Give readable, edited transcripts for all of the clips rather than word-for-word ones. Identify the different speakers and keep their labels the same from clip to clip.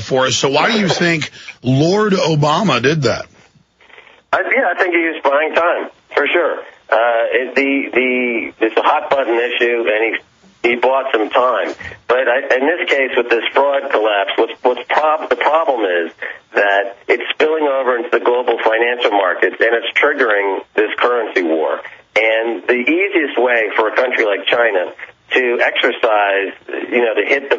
Speaker 1: for us. So why do you think Lord Obama did that?
Speaker 2: I think he was buying time, for sure. It's a hot button issue, and he bought some time. But in this case, with this fraud collapse, the problem is that it's spilling over into the global financial markets, and it's triggering this currency war. And the easiest way for a country like China to exercise, to hit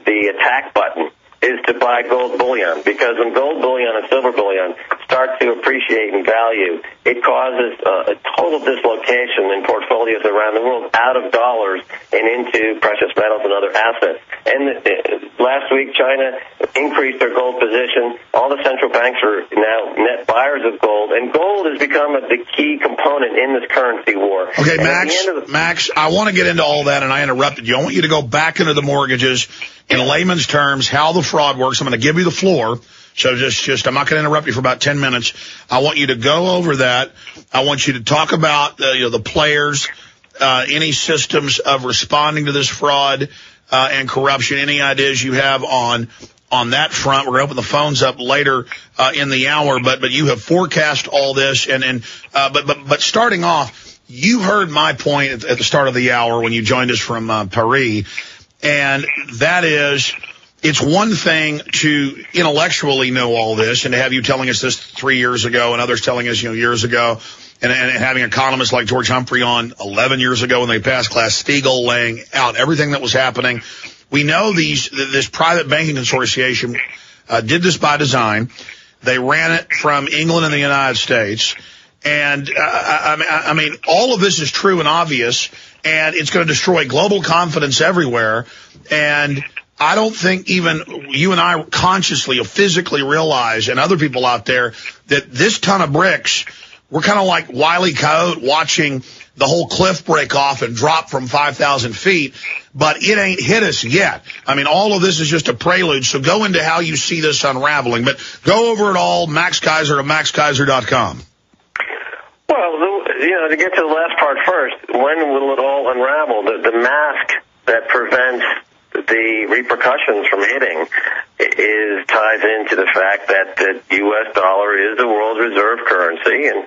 Speaker 2: the attack button is to buy gold bullion, because when gold bullion and silver bullion start to appreciate in value, it causes a total dislocation in portfolios around the world out of dollars and into precious metals and other assets. And last week, China increased their gold position. All the central banks are now net buyers of gold, and gold has become the key component in this currency war.
Speaker 1: Okay, Max, I want to get into all that, and I interrupted you. I want you to go back into the mortgages in layman's terms, how the fraud works. I'm going to give you the floor. So just I'm not going to interrupt you for about 10 minutes. I want you to go over that. I want you to talk about the players, any systems of responding to this fraud and corruption, any ideas you have on that front. We're going to open the phones up later in the hour, but you have forecast all this. But starting off, you heard my point at the start of the hour when you joined us from Paris, and that is, it's one thing to intellectually know all this and to have you telling us this 3 years ago and others telling us, years ago, and having economists like George Humphrey on 11 years ago when they passed Glass-Steagall laying out everything that was happening. We know this private banking consortium did this by design. They ran it from England and the United States. And, I mean, all of this is true and obvious, and it's going to destroy global confidence everywhere. And I don't think even you and I consciously or physically realize, and other people out there, that this ton of bricks, we're kind of like Wile E. Coyote watching the whole cliff break off and drop from 5,000 feet, but it ain't hit us yet. I mean, all of this is just a prelude, so go into how you see this unraveling. But go over it all, Max Keiser of MaxKeiser.com.
Speaker 2: Well, to get to the last part first, when will it all unravel? The mask that prevents the repercussions from hitting ties into the fact that the U.S. dollar is the world's reserve currency, and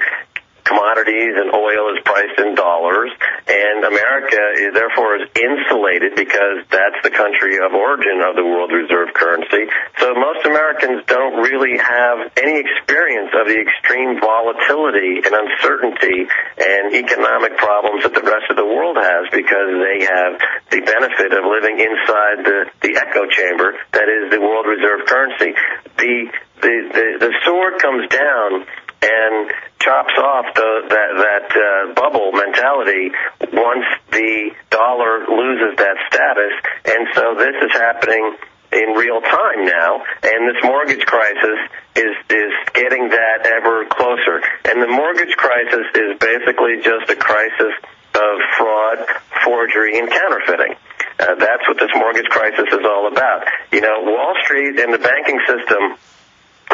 Speaker 2: commodities and oil is priced in dollars, and America is therefore insulated because that's the country of origin of the world reserve currency. So most Americans don't really have any experience of the extreme volatility and uncertainty and economic problems that the rest of the world has, because they have the benefit of living inside the echo chamber that is the world reserve currency. The sword comes down and chops off that bubble mentality once the dollar loses that status. And so this is happening in real time now, and this mortgage crisis is getting that ever closer. And the mortgage crisis is basically just a crisis of fraud, forgery, and counterfeiting. That's what this mortgage crisis is all about. Wall Street and the banking system,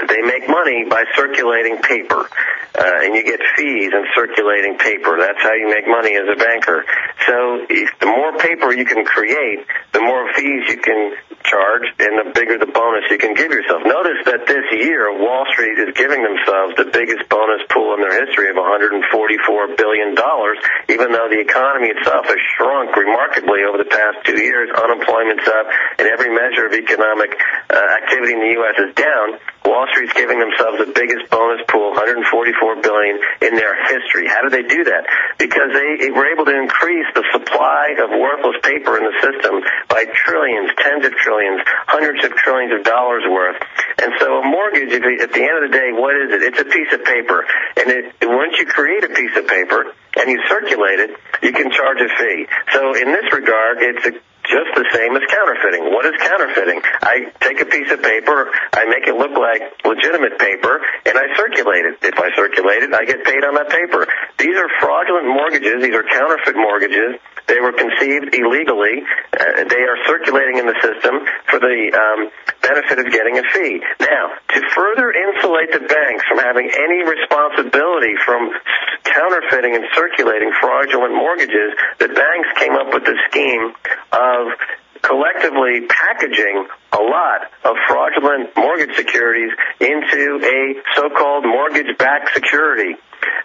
Speaker 2: they make money by circulating paper, and you get fees in circulating paper. That's how you make money as a banker. So the more paper you can create, the more fees you can charge, and the bigger the bonus you can give yourself. Notice that this year, Wall Street is giving themselves the biggest bonus pool in their history of $144 billion, even though the economy itself has shrunk remarkably over the past 2 years. Unemployment's up, and every measure of economic activity in the U.S. is down. Wall Street's giving themselves the biggest bonus pool, $144 billion, in their history. How did they do that? Because they were able to increase the supply of worthless paper in the system by trillions, tens of trillions, hundreds of trillions of dollars worth. And so a mortgage, at the end of the day, what is it? It's a piece of paper. And once you create a piece of paper and you circulate it, you can charge a fee. So in this regard, it's just the same as counterfeiting. What is counterfeiting? I take a piece of paper, I make it look like legitimate paper, and I circulate it. If I circulate it, I get paid on that paper. These are fraudulent mortgages. These are counterfeit mortgages. They were conceived illegally. They are circulating in the system for the benefit of getting a fee. Now, to further insulate the banks from having any responsibility from counterfeiting and circulating fraudulent mortgages, the banks came up with the scheme of collectively packaging a lot of fraudulent mortgage securities into a so-called mortgage-backed security.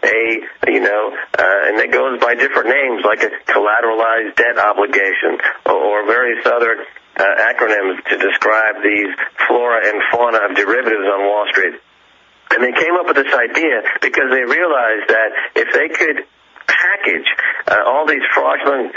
Speaker 2: And it goes by different names, like a collateralized debt obligation or various other acronyms to describe these flora and fauna of derivatives on Wall Street. And they came up with this idea because they realized that if they could package all these fraudulent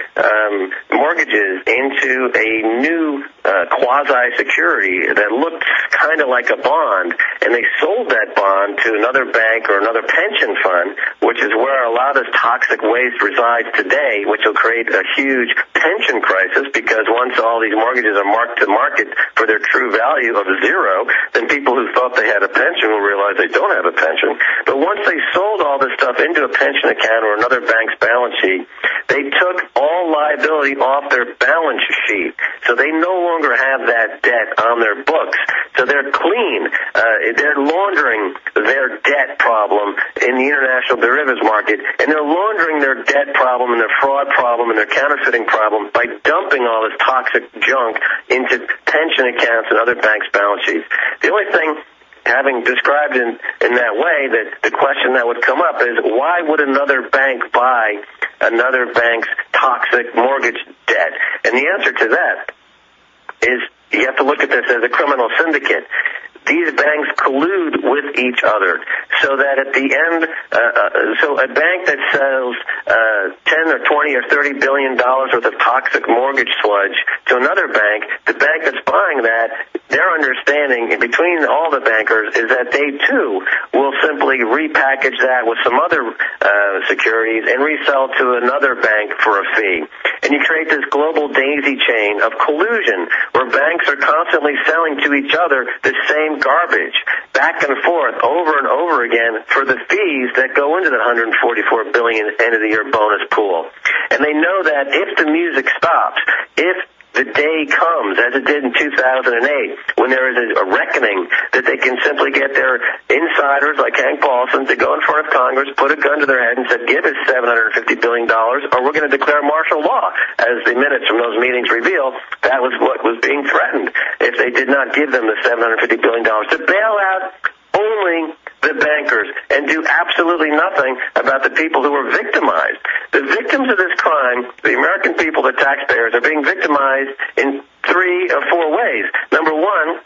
Speaker 2: mortgages into a new quasi-security that looked kind of like a bond, and they sold that bond to another bank or another pension fund, which is where a lot of this toxic waste resides today, which will create a huge pension crisis, because once all these mortgages are marked to market for their true value of zero, then people who thought they had a pension will realize they don't have a pension. But once they sold all this stuff into a pension account or another bank's balance sheet, they took all liability off their balance sheet. So they no longer have that debt on their books. So they're clean. They're laundering their debt problem in the international derivatives market, and they're laundering their debt problem and their fraud problem and their counterfeiting problem by dumping all this toxic junk into pension accounts and other banks' balance sheets. The only thing, having described in that way, that the question that would come up is, why would another bank buy another bank's toxic mortgage debt? And the answer to that is, you have to look at this as a criminal syndicate. These banks collude with each other, so that at the end, so a bank that sells 10 or 20 or $30 billion worth of toxic mortgage sludge to another bank, the bank that's buying that, their understanding between all the bankers is that they too will simply repackage that with some other securities and resell to another bank for a fee. And you create this global daisy chain of collusion where banks are constantly selling to each other the same garbage back and forth over and over again for the fees that go into the $144 billion end-of-the-year bonus pool. And they know that if the music stops, if the day comes, as it did in 2008, when there is a reckoning that they can simply get their insiders like Hank Paulson to go in front of Congress, put a gun to their head and say, give us $750 billion or we're going to declare martial law. As the minutes from those meetings reveal, that was what was being threatened if they did not give them the $750 billion to bail out only the bankers and do absolutely nothing about the people who were victimized. The victims of this crime, the American people, the taxpayers, are being victimized in 3 or 4 ways. Number one,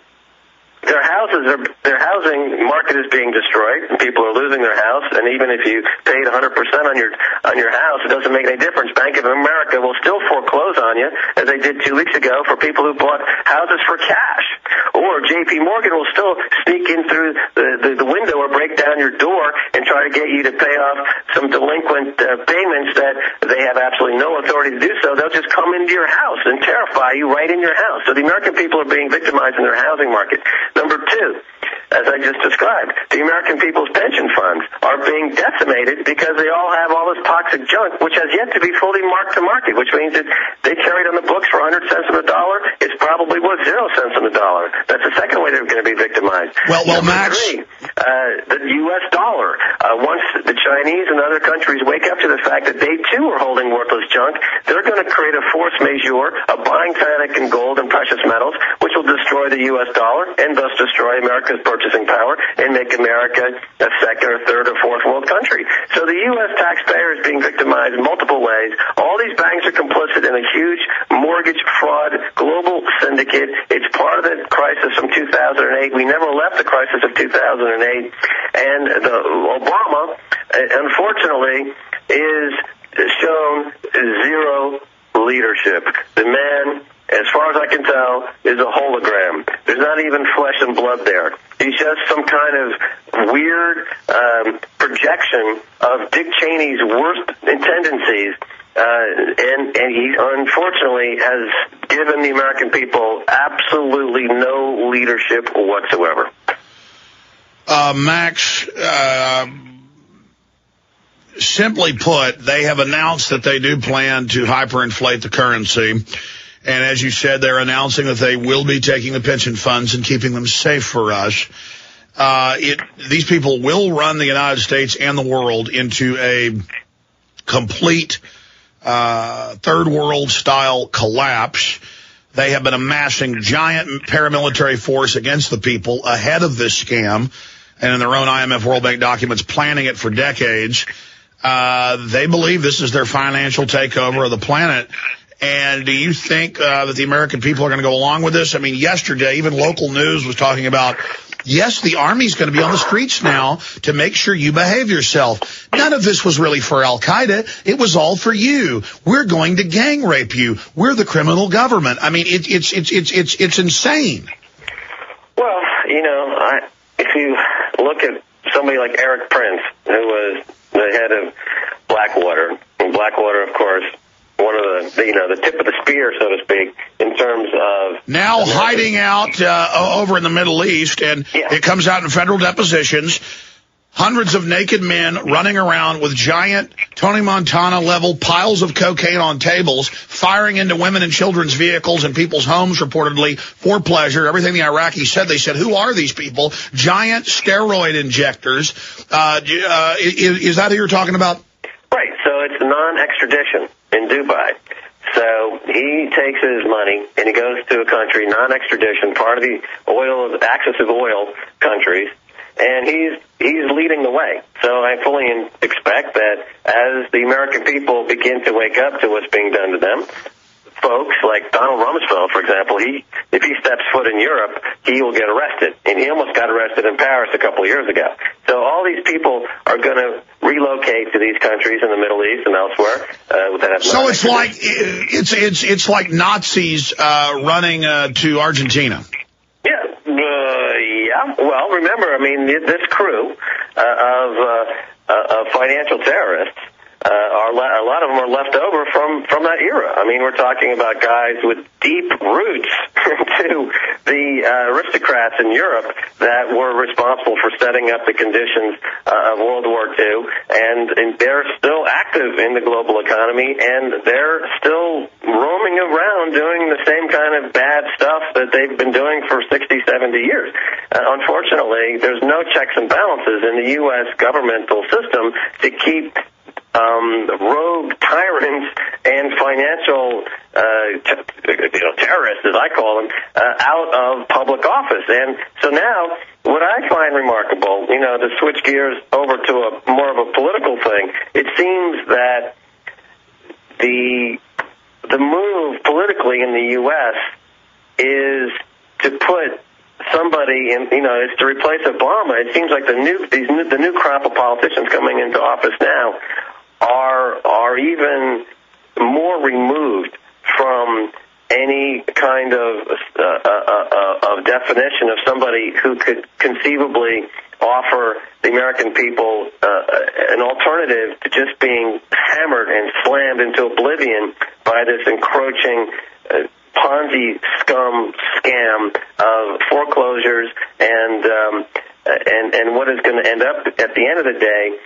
Speaker 2: their housing market is being destroyed, and people are losing their house. And even if you paid 100% on your house, it doesn't make any difference. Bank of America will still foreclose on you, as they did 2 weeks ago for people who bought houses for cash. Or J.P. Morgan will still sneak in through the window or break down your door and try to get you to pay off some delinquent payments that they have absolutely no authority to do so. They'll just come into your house and terrify you right in your house. So the American people are being victimized in their housing market. Number two, as I just described, the American people's pension funds are being decimated because they all have all this toxic junk, which has yet to be fully marked to market, which means that they carried on the books for 100 cents on the dollar. It's probably worth 0 cents on the dollar. That's the second way they're going to be victimized.
Speaker 1: Well, Max.
Speaker 2: Three, the U.S. dollar. Once the Chinese and other countries wake up to the fact that they too are holding worthless junk, they're going to create a force majeure, a buying panic in gold and precious metals, which will destroy the U.S. dollar and thus destroy America's purchasing power and make America a second or third or fourth world country. So the U.S. taxpayer is being victimized in multiple ways. All these banks are complicit in a huge mortgage fraud global syndicate. It's part of the crisis from 2008. We never left the crisis of 2008. And Obama, unfortunately, is shown zero leadership. The man, as far as I can tell, is a hologram. There's not even flesh and blood there. He's just some kind of weird projection of Dick Cheney's worst tendencies, and he unfortunately has given the American people absolutely no leadership whatsoever.
Speaker 1: Max, simply put, they have announced that they do plan to hyperinflate the currency. And as you said, they're announcing that they will be taking the pension funds and keeping them safe for us. These people will run the United States and the world into a complete third world style collapse. They have been amassing giant paramilitary force against the people ahead of this scam, and in their own IMF World Bank documents, planning it for decades. They believe this is their financial takeover of the planet. And do you think that the American people are going to go along with this? I mean, yesterday, even local news was talking about, yes, the Army's going to be on the streets now to make sure you behave yourself. None of this was really for Al-Qaeda. It was all for you. We're going to gang rape you. We're the criminal government. I mean, it's insane.
Speaker 2: Well, if you look at somebody like Eric Prince, who was the head of Blackwater, and Blackwater, of course, one of the tip of the spear, so to speak, in terms of
Speaker 1: now hiding out over in the Middle East, and it comes out in federal depositions. Hundreds of naked men running around with giant Tony Montana-level piles of cocaine on tables, firing into women and children's vehicles and people's homes, reportedly, for pleasure. Everything the Iraqis said, they said, who are these people? Giant steroid injectors. Is that who you're talking about?
Speaker 2: Right, so it's non-extradition in Dubai. So he takes his money and he goes to a country, non-extradition, part of the axis of oil countries, and he's leading the way. So I fully expect that as the American people begin to wake up to what's being done to them, folks like Donald Rumsfeld, for example, if he steps foot in Europe, he will get arrested. And he almost got arrested in Paris a couple of years ago. So all these people are going to relocate to these countries in the Middle East and elsewhere.
Speaker 1: So it's like it's like Nazis running to Argentina.
Speaker 2: Yeah. Well, remember, I mean, this crew of financial terrorists. A lot of them are left over from that era. I mean, we're talking about guys with deep roots to the aristocrats in Europe that were responsible for setting up the conditions of World War II, and they're still active in the global economy, and they're still roaming around doing the same kind of bad stuff that they've been doing for 60, 70 years. Unfortunately, there's no checks and balances in the U.S. governmental system to keep rogue tyrants and financial terrorists, as I call them, out of public office. And so now, what I find remarkable, to switch gears over to a more of a political thing, it seems that the move politically in the U.S. is to put somebody in, is to replace Obama. It seems like the new crop of politicians coming into office now are even more removed from any kind of definition of somebody who could conceivably offer the American people an alternative to just being hammered and slammed into oblivion by this encroaching Ponzi scam of foreclosures and what is going to end up at the end of the day,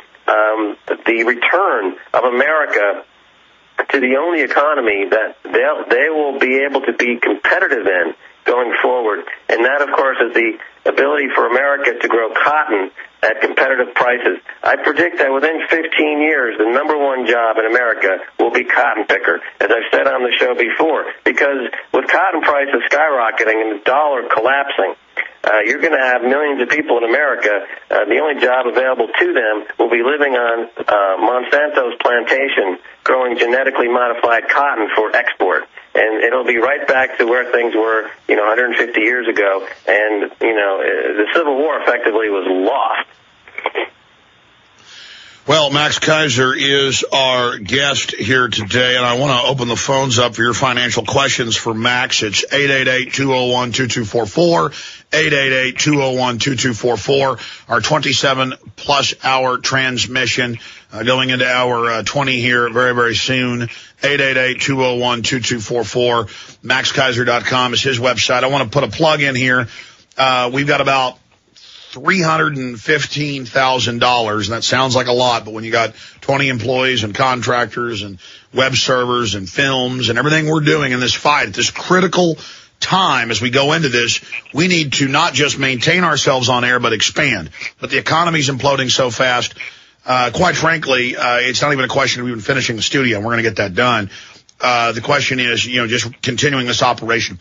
Speaker 2: the return of America to the only economy that they will be able to be competitive in going forward. And that, of course, is the ability for America to grow cotton at competitive prices. I predict that within 15 years, the number one job in America will be cotton picker, as I've said on the show before, because with cotton prices skyrocketing and the dollar collapsing, you're going to have millions of people in America. The only job available to them will be living on Monsanto's plantation, growing genetically modified cotton for export. And it'll be right back to where things were, 150 years ago. And, the Civil War effectively was lost.
Speaker 1: Well, Max Keiser is our guest here today, and I want to open the phones up for your financial questions for Max. It's 888-201-2244, 888-201-2244, our 27-plus hour transmission going into hour 20 here very, very soon. 888-201-2244. MaxKeiser.com is his website. I want to put a plug in here. We've got about $315,000, and that sounds like a lot, but when you got 20 employees and contractors and web servers and films and everything we're doing in this fight at this critical time as we go into this, we need to not just maintain ourselves on air but expand. But the economy's imploding so fast. Quite frankly, it's not even a question of even finishing the studio, and we're going to get that done. The question is, just continuing this operation.